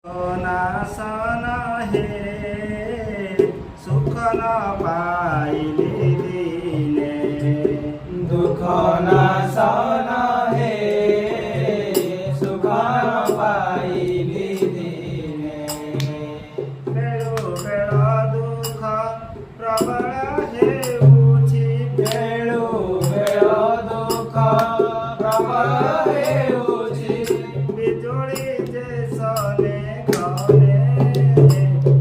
नासन हे सुख न पाइली दिने दुख नासन हे सुख न पाइली दिने बेलु बेल दुख प्रबल हेउछि बेलु बेल दुख प्रबल हेउछि बिजुली जैसने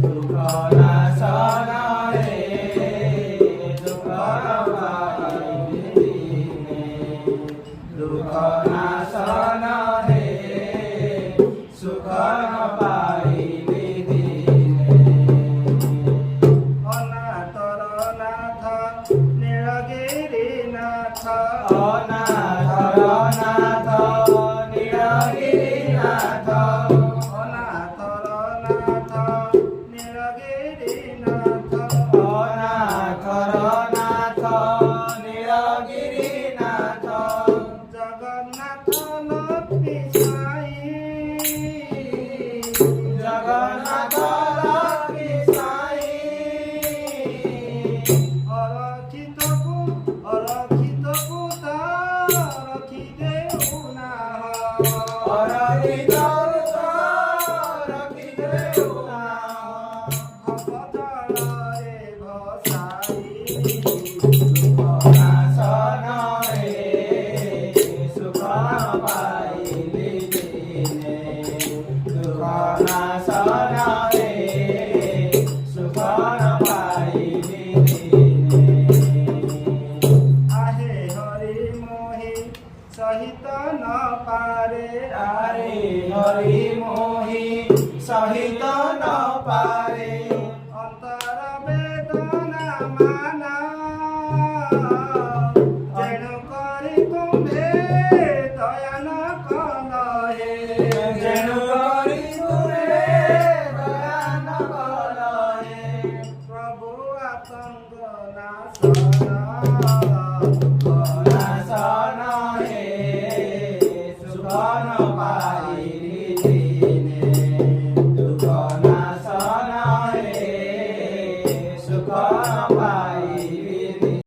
दुख नासन हे दुख न पाइली दिने दुख नासन हे सुख न पाइली दिने अनाथर नाथ नीलगिरि नाथ अनाथर नाथ नीलगिरि नाथ अनाथर नाथ नीलगिरि नाथ अनाथर नाथ नीलगिरि नाथ जगन्नाथ लक्ष्मी साई जगन्नाथ लक्ष्मी साई अरक्षितकु रखि देउ नाह अरक्षित रखि देउ भवतलरे भसाई दुख नासन हे सुख न पाइली दिने दुख नासन हे सुख न पाइली दिने आहे हरि मोहि सहित न पारे आरे हरि मोहि सहित न पारे अंतर वेदना माना तेणु करि तुम्हे दया न कलहे जेणु करि तुमे दया न कलहे प्रभु आतंक